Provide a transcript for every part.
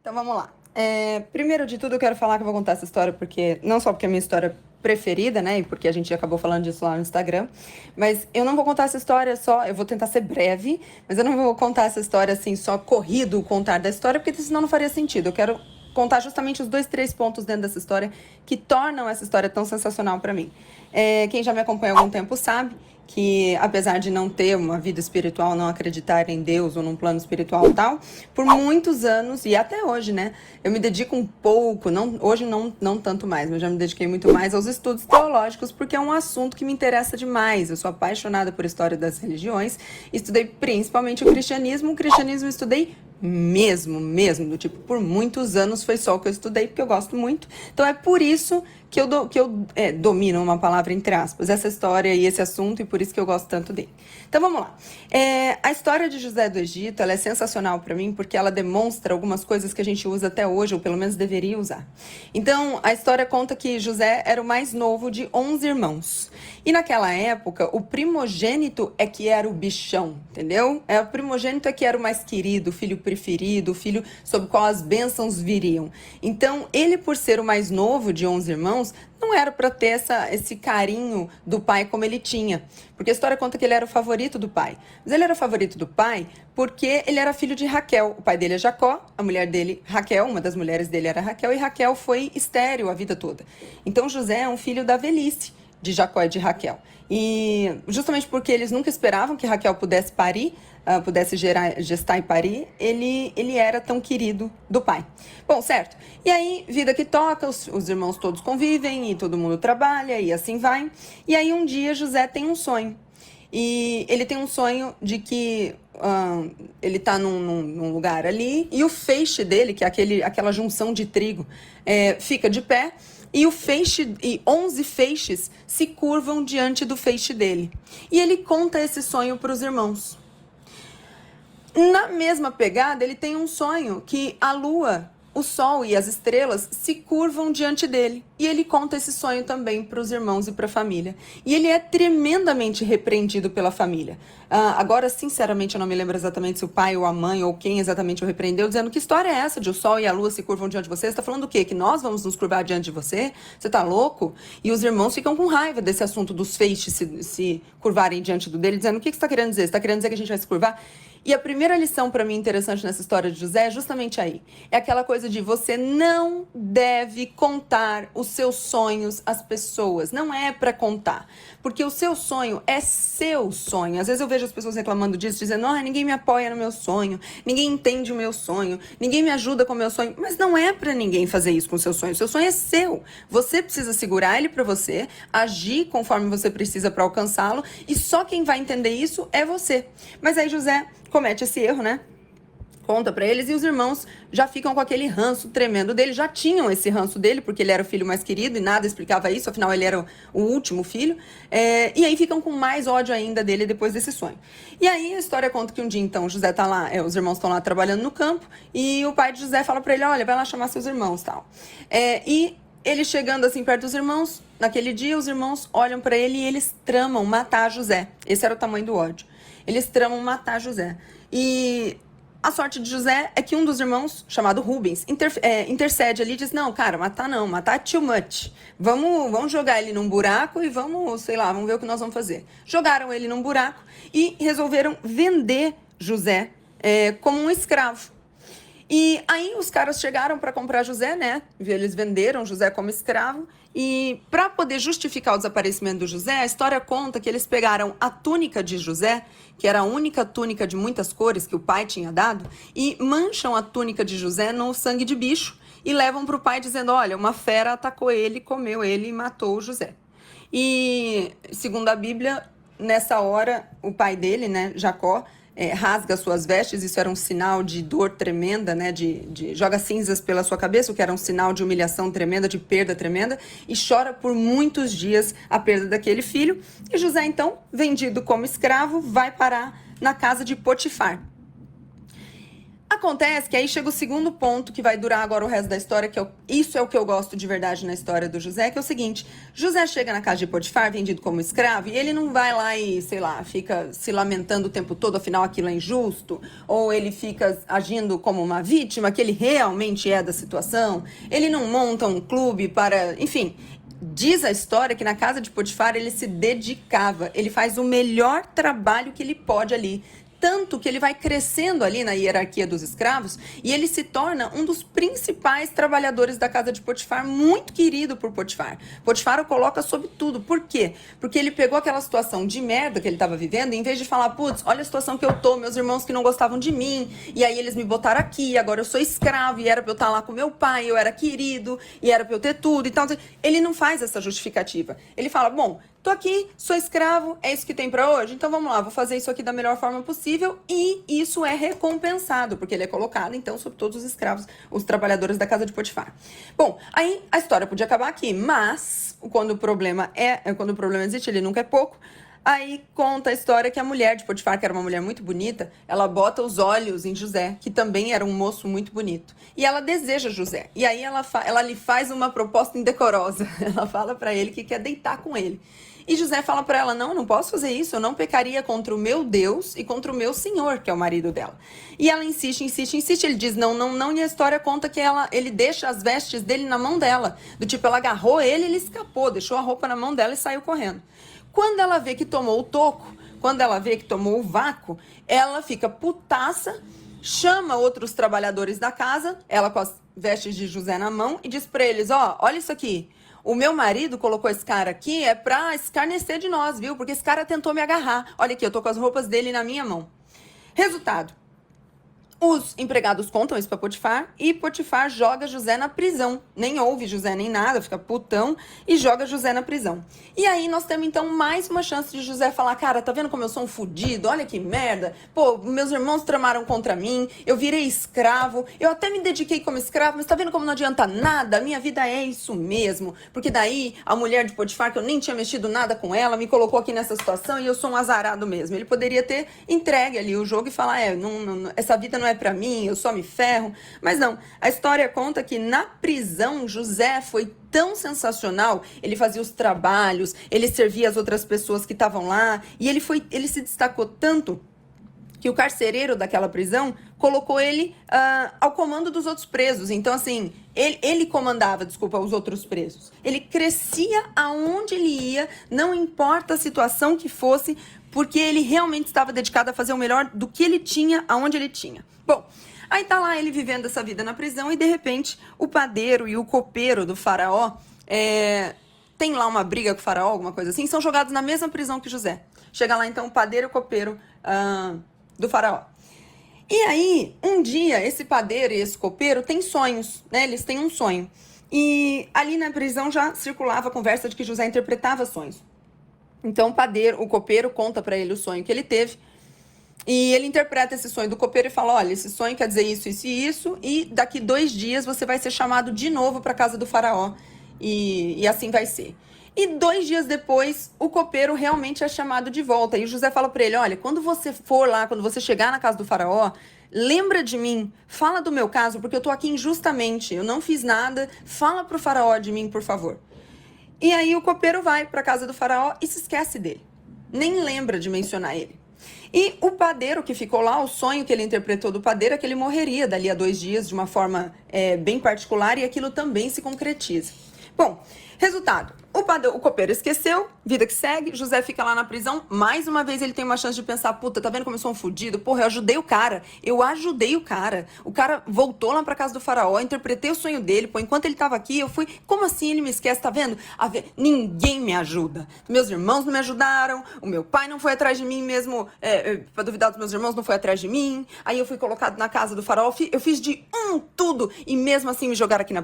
Então vamos lá. Primeiro de tudo, eu quero falar que eu vou contar essa história porque, não só porque é a minha história preferida, né? E porque a gente acabou falando disso lá no Instagram. Mas eu não vou contar essa história só. Eu vou tentar ser breve, mas eu não vou contar essa história assim, só corrido contar da história, porque senão não faria sentido. Eu quero contar justamente os 2, 3 pontos dentro dessa história que tornam essa história tão sensacional pra mim. Quem já me acompanha há algum tempo sabe que, apesar de não ter uma vida espiritual, não acreditar em Deus ou num plano espiritual e tal, por muitos anos, e até hoje, né, eu me dedico um pouco, hoje não tanto mais, mas já me dediquei muito mais aos estudos teológicos, porque é um assunto que me interessa demais. Eu sou apaixonada por história das religiões, estudei principalmente o cristianismo eu estudei mesmo, do tipo, por muitos anos foi só o que eu estudei, porque eu gosto muito. Então é por isso que eu domino, uma palavra entre aspas, essa história e esse assunto, e por isso que eu gosto tanto dele. Então vamos lá. A história de José do Egito, ela é sensacional para mim, porque ela demonstra algumas coisas que a gente usa até hoje, ou pelo menos deveria usar. Então, a história conta que José era o mais novo de 11 irmãos. E naquela época, o primogênito é que era o bichão, entendeu? O primogênito é que era o mais querido, o filho preferido, o filho sob o qual as bênçãos viriam. Então, ele, por ser o mais novo de 11 irmãos, não era para ter esse carinho do pai como ele tinha. Porque a história conta que ele era o favorito do pai. Mas ele era o favorito do pai porque ele era filho de Raquel. O pai dele é Jacó, a mulher dele, Raquel, uma das mulheres dele era Raquel, e Raquel foi estéril a vida toda. Então José é um filho da velhice de Jacó e de Raquel. E justamente porque eles nunca esperavam que Raquel pudesse parir, pudesse gestar e parir, ele era tão querido do pai. Bom, certo. E aí, vida que toca, os irmãos todos convivem e todo mundo trabalha e assim vai. E aí um dia José tem um sonho. E ele tem um sonho de que ele está num lugar ali e o feixe dele, que é aquela junção de trigo, fica de pé. E o feixe, e 11 feixes se curvam diante do feixe dele. E ele conta esse sonho para os irmãos. Na mesma pegada, ele tem um sonho que a lua, o sol e as estrelas se curvam diante dele. E ele conta esse sonho também para os irmãos e para a família. E ele é tremendamente repreendido pela família. Agora, sinceramente, eu não me lembro exatamente se o pai ou a mãe ou quem exatamente o repreendeu, dizendo: que história é essa de o sol e a lua se curvam diante de você? Você está falando o quê? Que nós vamos nos curvar diante de você? Você está louco? E os irmãos ficam com raiva desse assunto dos feixes se curvarem diante dele, dizendo: o que você está querendo dizer? Você está querendo dizer que a gente vai se curvar? E a primeira lição para mim interessante nessa história de José é justamente aí. É aquela coisa de você não deve contar os seus sonhos às pessoas. Não é para contar. Porque o seu sonho é seu sonho. Às vezes eu vejo as pessoas reclamando disso, dizendo: ninguém me apoia no meu sonho, ninguém entende o meu sonho, ninguém me ajuda com o meu sonho. Mas não é para ninguém fazer isso com o seu sonho. O seu sonho é seu. Você precisa segurar ele para você, agir conforme você precisa para alcançá-lo, e só quem vai entender isso é você. Mas aí José comete esse erro, né? Conta pra eles, e os irmãos já ficam com aquele ranço tremendo dele, já tinham esse ranço dele, porque ele era o filho mais querido e nada explicava isso, afinal ele era o último filho, e aí ficam com mais ódio ainda dele depois desse sonho. E aí a história conta que um dia então José tá lá, os irmãos estão lá trabalhando no campo, e o pai de José fala pra ele: olha, vai lá chamar seus irmãos, tal. E ele chegando assim perto dos irmãos, naquele dia os irmãos olham pra ele e eles tramam matar José. Esse era o tamanho do ódio. Eles tramam matar José. E a sorte de José é que um dos irmãos, chamado Rubens, intercede ali e diz: não, cara, matar não, matar é too much. Vamos jogar ele num buraco e vamos ver o que nós vamos fazer. Jogaram ele num buraco e resolveram vender José como um escravo. E aí os caras chegaram para comprar José, né? Eles venderam José como escravo. E para poder justificar o desaparecimento do José, a história conta que eles pegaram a túnica de José, que era a única túnica de muitas cores que o pai tinha dado, e mancham a túnica de José no sangue de bicho e levam para o pai dizendo: olha, uma fera atacou ele, comeu ele e matou o José. E, segundo a Bíblia, nessa hora, o pai dele, né, Jacó, rasga suas vestes. Isso era um sinal de dor tremenda, né? Joga cinzas pela sua cabeça, o que era um sinal de humilhação tremenda, de perda tremenda, e chora por muitos dias a perda daquele filho. E José, então, vendido como escravo, vai parar na casa de Potifar. Acontece que aí chega o segundo ponto que vai durar agora o resto da história, isso é o que eu gosto de verdade na história do José, que é o seguinte: José chega na casa de Potifar, vendido como escravo, e ele não vai lá e, sei lá, fica se lamentando o tempo todo, afinal aquilo é injusto, ou ele fica agindo como uma vítima, que ele realmente é da situação, ele não monta um clube para, enfim. Diz a história que na casa de Potifar ele se dedicava, ele faz o melhor trabalho que ele pode ali. Tanto que ele vai crescendo ali na hierarquia dos escravos e ele se torna um dos principais trabalhadores da casa de Potifar, muito querido por Potifar. Potifar o coloca sobre tudo. Por quê? Porque ele pegou aquela situação de merda que ele estava vivendo e em vez de falar, putz, olha a situação que eu tô, meus irmãos que não gostavam de mim, e aí eles me botaram aqui, agora eu sou escravo e era pra eu estar lá com meu pai, eu era querido e era pra eu ter tudo e tal. Ele não faz essa justificativa. Ele fala, bom, tô aqui, sou escravo, é isso que tem pra hoje? Então vamos lá, vou fazer isso aqui da melhor forma possível e isso é recompensado, porque ele é colocado, então, sobre todos os escravos, os trabalhadores da casa de Potifar. Bom, aí a história podia acabar aqui, mas quando o problema existe, ele nunca é pouco. Aí conta a história que a mulher de Potifar, que era uma mulher muito bonita, ela bota os olhos em José, que também era um moço muito bonito. E ela deseja José. E aí ela lhe faz uma proposta indecorosa. Ela fala pra ele que quer deitar com ele. E José fala para ela, não, eu não posso fazer isso, eu não pecaria contra o meu Deus e contra o meu Senhor, que é o marido dela. E ela insiste, ele diz não, não, não, e a história conta que ele deixa as vestes dele na mão dela. Do tipo, ela agarrou ele escapou, deixou a roupa na mão dela e saiu correndo. Quando ela vê que tomou o toco, quando ela vê que tomou o vácuo, ela fica putaça, chama outros trabalhadores da casa, ela com as vestes de José na mão, e diz para eles, olha isso aqui. O meu marido colocou esse cara aqui é pra escarnecer de nós, viu? Porque esse cara tentou me agarrar. Olha aqui, eu tô com as roupas dele na minha mão. Resultado. Os empregados contam isso pra Potifar e Potifar joga José na prisão. Nem ouve José nem nada, fica putão e joga José na prisão. E aí nós temos então mais uma chance de José falar, cara, tá vendo como eu sou um fudido? Olha que merda. Pô, meus irmãos tramaram contra mim, eu virei escravo, eu até me dediquei como escravo, mas tá vendo como não adianta nada? A minha vida é isso mesmo. Porque daí a mulher de Potifar, que eu nem tinha mexido nada com ela, me colocou aqui nessa situação e eu sou um azarado mesmo. Ele poderia ter entregue ali o jogo e falar, essa vida não é pra mim, eu só me ferro. Mas não, a história conta que na prisão José foi tão sensacional, ele fazia os trabalhos, ele servia as outras pessoas que estavam lá, e ele se destacou tanto que o carcereiro daquela prisão colocou ele ao comando dos outros presos. Então, assim, ele comandava, os outros presos. Ele crescia aonde ele ia, não importa a situação que fosse, porque ele realmente estava dedicado a fazer o melhor do que ele tinha, aonde ele tinha. Bom, aí tá lá ele vivendo essa vida na prisão e, de repente, o padeiro e o copeiro do faraó tem lá uma briga com o faraó, alguma coisa assim, são jogados na mesma prisão que José. Chega lá, então, o padeiro e o copeiro do faraó. E aí, um dia, esse padeiro e esse copeiro têm sonhos, né? Eles têm um sonho. E ali na prisão já circulava a conversa de que José interpretava sonhos. Então, o copeiro conta para ele o sonho que ele teve. E ele interpreta esse sonho do copeiro e fala, olha, esse sonho quer dizer isso, isso e isso, e daqui 2 dias você vai ser chamado de novo para a casa do faraó, e assim vai ser. E 2 dias depois, o copeiro realmente é chamado de volta, e o José fala para ele, olha, quando você for lá, quando você chegar na casa do faraó, lembra de mim, fala do meu caso, porque eu tô aqui injustamente, eu não fiz nada, fala pro faraó de mim, por favor. E aí o copeiro vai para a casa do faraó e se esquece dele, nem lembra de mencionar ele. E o padeiro que ficou lá, o sonho que ele interpretou do padeiro é que ele morreria dali a 2 dias de uma forma bem particular e aquilo também se concretiza. Bom, resultado, o copeiro esqueceu, vida que segue, José fica lá na prisão, mais uma vez ele tem uma chance de pensar, puta, tá vendo como eu sou um fudido? Porra, eu ajudei o cara, o cara voltou lá pra casa do faraó, interpretei o sonho dele, pô, enquanto ele tava aqui, eu fui, como assim ele me esquece, tá vendo? Ninguém me ajuda, meus irmãos não me ajudaram, o meu pai não foi atrás de mim mesmo, pra duvidar dos meus irmãos, não foi atrás de mim, aí eu fui colocado na casa do faraó, eu fiz de tudo, e mesmo assim me jogaram aqui na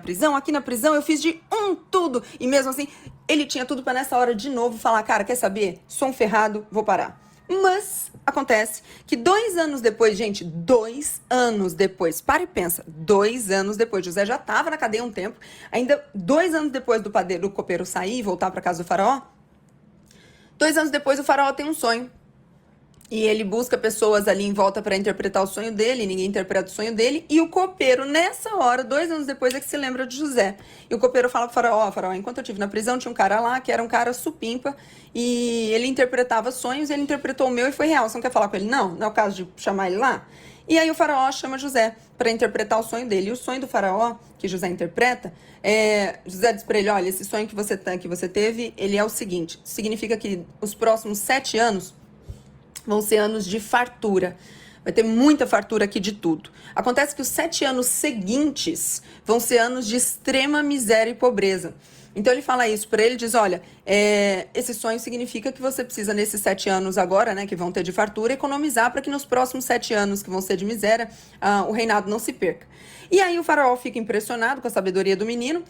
prisão eu fiz de tudo, e mesmo assim, ele tinha tudo para nessa hora de novo falar, cara, quer saber? Sou um ferrado, vou parar. Mas acontece que 2 anos depois, gente, 2 anos depois, para e pensa, 2 anos depois, José já estava na cadeia um tempo, ainda 2 anos depois do copeiro sair e voltar para casa do faraó, 2 anos depois o faraó tem um sonho. E ele busca pessoas ali em volta para interpretar o sonho dele, ninguém interpreta o sonho dele. E o copeiro, nessa hora, 2 anos depois, é que se lembra de José. E o copeiro fala pro faraó, faraó, enquanto eu estive na prisão, tinha um cara lá que era um cara supimpa e ele interpretava sonhos, ele interpretou o meu e foi real. Você não quer falar com ele? Não, não é o caso de chamar ele lá? E aí o faraó chama José para interpretar o sonho dele. E o sonho do faraó, que José interpreta, José diz para ele, olha, esse sonho que você teve, ele é o seguinte, significa que os próximos 7 anos vão ser anos de fartura. Vai ter muita fartura aqui de tudo. Acontece que os 7 anos seguintes vão ser anos de extrema miséria e pobreza. Então ele fala isso para ele, diz, olha, esse sonho significa que você precisa nesses 7 anos agora, né, que vão ter de fartura, economizar para que nos próximos 7 anos que vão ser de miséria, o reinado não se perca. E aí o faraó fica impressionado com a sabedoria do menino,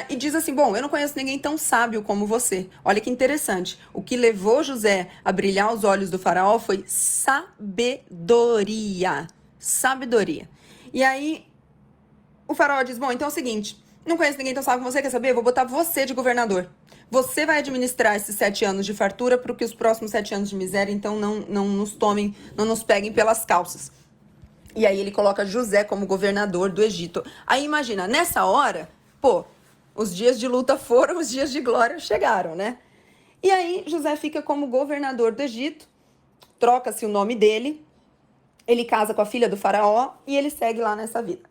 e diz assim, bom, eu não conheço ninguém tão sábio como você. Olha que interessante. O que levou José a brilhar os olhos do faraó foi sabedoria. Sabedoria. E aí o faraó diz, bom, então é o seguinte, não conheço ninguém tão sábio como você, quer saber? Eu vou botar você de governador. Você vai administrar esses 7 anos de fartura para que os próximos 7 anos de miséria, então, não nos tomem, não nos peguem pelas calças. E aí ele coloca José como governador do Egito. Aí imagina, nessa hora, pô, os dias de luta foram, os dias de glória chegaram, né? E aí José fica como governador do Egito, troca-se o nome dele, ele casa com a filha do faraó e ele segue lá nessa vida.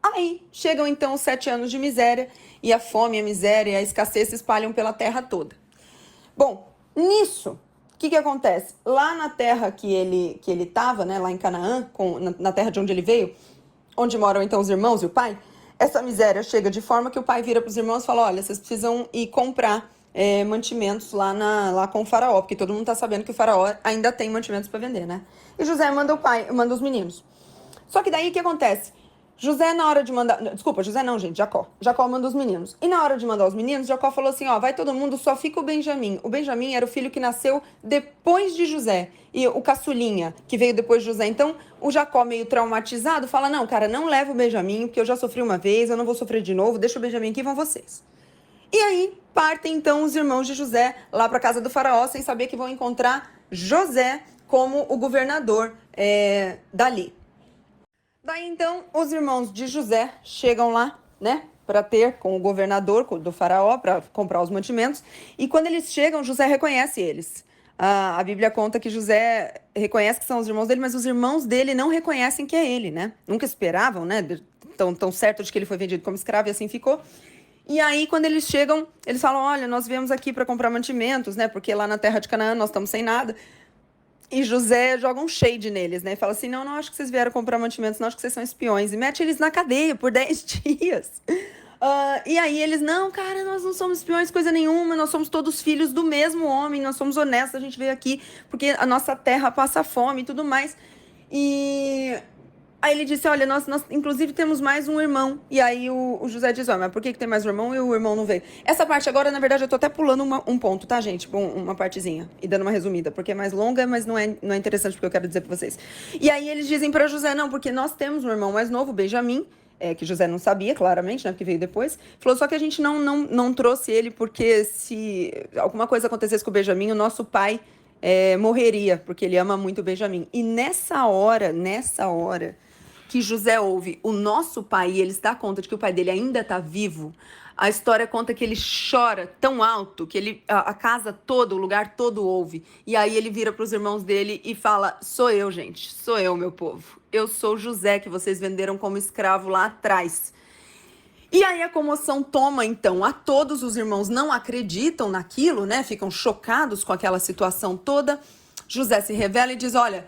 Aí chegam então os 7 anos de miséria e a fome, a miséria e a escassez se espalham pela terra toda. Bom, nisso, o que acontece? Lá na terra que ele estava, né, lá em Canaã, na terra de onde ele veio, onde moram então os irmãos e o pai, essa miséria chega de forma que o pai vira para os irmãos e fala, olha, vocês precisam ir comprar mantimentos lá com o faraó, porque todo mundo está sabendo que o faraó ainda tem mantimentos para vender, né? E José manda os meninos. Só que daí o que acontece? José, na hora de mandar... Desculpa, José não, gente, Jacó. Jacó manda os meninos. E na hora de mandar os meninos, Jacó falou assim, ó, vai todo mundo, só fica o Benjamim. O Benjamim era o filho que nasceu depois de José. E o caçulinha, que veio depois de José. Então, o Jacó, meio traumatizado, fala, não, cara, não leva o Benjamim, porque eu já sofri uma vez, eu não vou sofrer de novo, deixa o Benjamim aqui, vão vocês. E aí, partem então os irmãos de José lá para casa do faraó, sem saber que vão encontrar José como o governador dali. Daí, então, os irmãos de José chegam lá, né, para ter com o governador do faraó, para comprar os mantimentos. E quando eles chegam, José reconhece eles. A Bíblia conta que José reconhece que são os irmãos dele, mas os irmãos dele não reconhecem que é ele, né? Nunca esperavam, né, tão certo de que ele foi vendido como escravo e assim ficou. E aí, quando eles chegam, eles falam, olha, nós viemos aqui para comprar mantimentos, né, porque lá na terra de Canaã nós estamos sem nada. E José joga um shade neles, né? Fala assim, não acho que vocês vieram comprar mantimentos, não acho que vocês são espiões. E mete eles na cadeia por 10 dias. E aí eles, não, cara, nós não somos espiões, coisa nenhuma. Nós somos todos filhos do mesmo homem, nós somos honestos, a gente veio aqui porque a nossa terra passa fome e tudo mais. E... aí ele disse, olha, nós inclusive temos mais um irmão. E aí o José diz, olha, mas por que tem mais um irmão e o irmão não veio? Essa parte agora, na verdade, eu tô até pulando um ponto, tá, gente? Uma partezinha. E dando uma resumida, porque é mais longa, mas não é interessante porque eu quero dizer pra vocês. E aí eles dizem pra José, não, porque nós temos um irmão mais novo, Benjamim, que José não sabia, claramente, né, porque veio depois. Falou, só que a gente não trouxe ele porque se alguma coisa acontecesse com o Benjamim, o nosso pai morreria, porque ele ama muito o Benjamim. E nessa hora que José ouve o nosso pai e ele se dá conta de que o pai dele ainda está vivo, a história conta que ele chora tão alto que a casa toda, o lugar todo ouve. E aí ele vira para os irmãos dele e fala, sou eu, gente, sou eu, meu povo. Eu sou José que vocês venderam como escravo lá atrás. E aí a comoção toma, então, a todos. Os irmãos não acreditam naquilo, né? Ficam chocados com aquela situação toda. José se revela e diz, olha,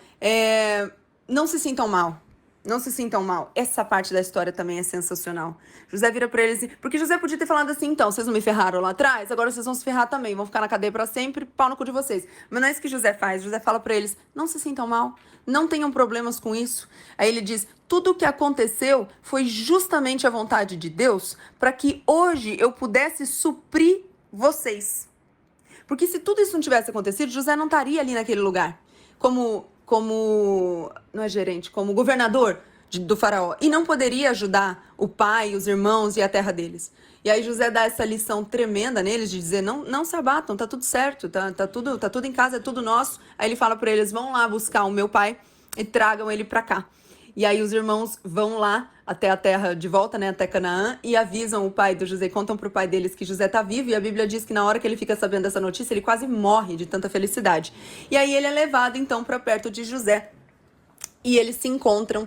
não se sintam mal. Não se sintam mal. Essa parte da história também é sensacional. José vira pra eles... porque José podia ter falado assim, então, vocês não me ferraram lá atrás, agora vocês vão se ferrar também, vão ficar na cadeia pra sempre, pau no cu de vocês. Mas não é isso que José faz. José fala pra eles, não se sintam mal, não tenham problemas com isso. Aí ele diz, tudo o que aconteceu foi justamente a vontade de Deus para que hoje eu pudesse suprir vocês. Porque se tudo isso não tivesse acontecido, José não estaria ali naquele lugar. Não é gerente, como governador. do faraó e não poderia ajudar o pai, os irmãos e a terra deles. E aí José dá essa lição tremenda neles de dizer, não se abatam, tá tudo certo, tá tudo em casa, é tudo nosso. Aí ele fala para eles, vão lá buscar o meu pai e tragam ele para cá. E aí os irmãos vão lá até a terra de volta, né, até Canaã, e avisam o pai do José, contam pro pai deles que José tá vivo, e a Bíblia diz que na hora que ele fica sabendo dessa notícia, ele quase morre de tanta felicidade. E aí ele é levado então para perto de José, e eles se encontram,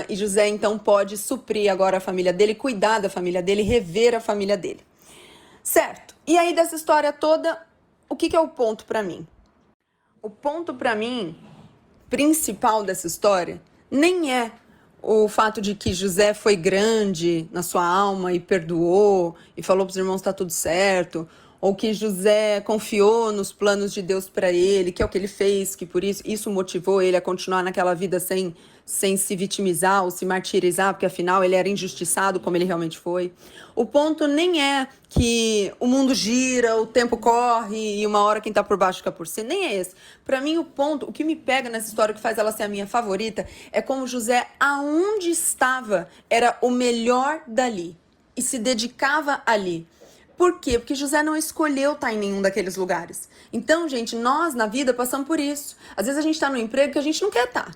e José então pode suprir agora a família dele, cuidar da família dele, rever a família dele. Certo, e aí dessa história toda, o que é o ponto para mim? O ponto para mim, principal dessa história, nem é o fato de que José foi grande na sua alma e perdoou e falou para os irmãos tá tudo certo, ou que José confiou nos planos de Deus para ele, que é o que ele fez, que por isso motivou ele a continuar naquela vida sem se vitimizar ou se martirizar, porque afinal ele era injustiçado como ele realmente foi. O ponto nem é que o mundo gira, o tempo corre e uma hora quem tá por baixo fica por cima, nem é esse. Para mim o ponto, o que me pega nessa história, que faz ela ser a minha favorita, é como José, aonde estava, era o melhor dali e se dedicava ali. Por quê? Porque José não escolheu estar em nenhum daqueles lugares. Então, gente, nós na vida passamos por isso. Às vezes a gente está no emprego que a gente não quer estar.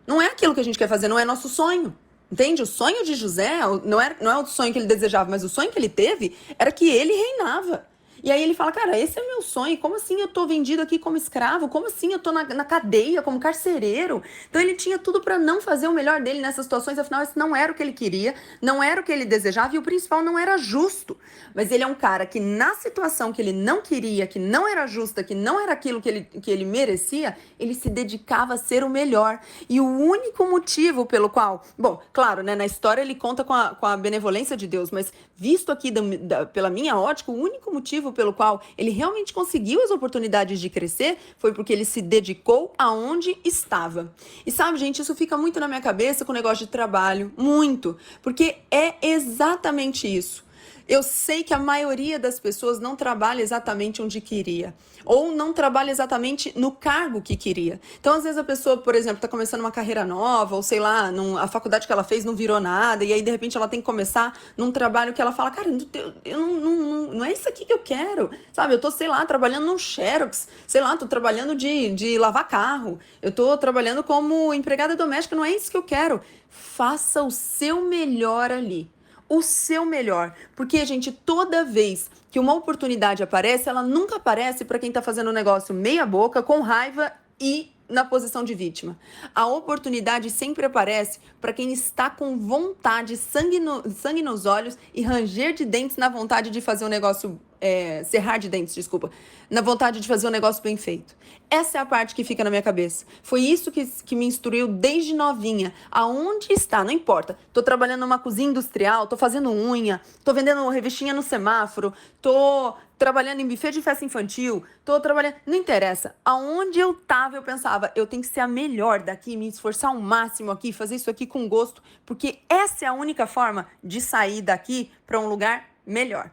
Não é aquilo que a gente quer fazer, não é nosso sonho. Entende? O sonho de José não é o sonho que ele desejava, mas o sonho que ele teve era que ele reinava. E aí ele fala, cara, esse é meu sonho, como assim eu tô vendido aqui como escravo? Como assim eu tô na cadeia como carcereiro? Então ele tinha tudo para não fazer o melhor dele nessas situações, afinal isso não era o que ele queria, não era o que ele desejava e o principal não era justo. Mas ele é um cara que na situação que ele não queria, que não era justa, que não era aquilo que ele merecia, ele se dedicava a ser o melhor. E o único motivo pelo qual, bom, claro, né, na história ele conta com a benevolência de Deus, mas visto aqui pela minha ótica, o único motivo pelo qual ele realmente conseguiu as oportunidades de crescer foi porque ele se dedicou aonde estava. E sabe, gente, isso fica muito na minha cabeça com o negócio de trabalho, muito, porque é exatamente isso. Eu sei que a maioria das pessoas não trabalha exatamente onde queria, ou não trabalha exatamente no cargo que queria. Então, às vezes a pessoa, por exemplo, está começando uma carreira nova, ou sei lá, a faculdade que ela fez não virou nada, e aí de repente ela tem que começar num trabalho que ela fala, cara, não é isso aqui que eu quero, sabe? Eu tô, sei lá, trabalhando num Xerox, sei lá, tô trabalhando de lavar carro, eu tô trabalhando como empregada doméstica, não é isso que eu quero. Faça o seu melhor ali. O seu melhor, porque, gente, toda vez que uma oportunidade aparece, ela nunca aparece para quem está fazendo um negócio meia boca, com raiva e na posição de vítima. A oportunidade sempre aparece para quem está com vontade, sangue nos olhos e ranger de dentes na vontade de fazer um negócio, serrar de dentes, desculpa, na vontade de fazer um negócio bem feito. Essa é a parte que fica na minha cabeça. Foi isso que me instruiu desde novinha. Aonde está? Não importa. Tô trabalhando numa cozinha industrial, tô fazendo unha, tô vendendo revistinha no semáforo, tô trabalhando em buffet de festa infantil, tô trabalhando... Não interessa. Aonde eu tava, eu pensava, eu tenho que ser a melhor daqui, me esforçar ao máximo aqui, fazer isso aqui com gosto, porque essa é a única forma de sair daqui para um lugar melhor.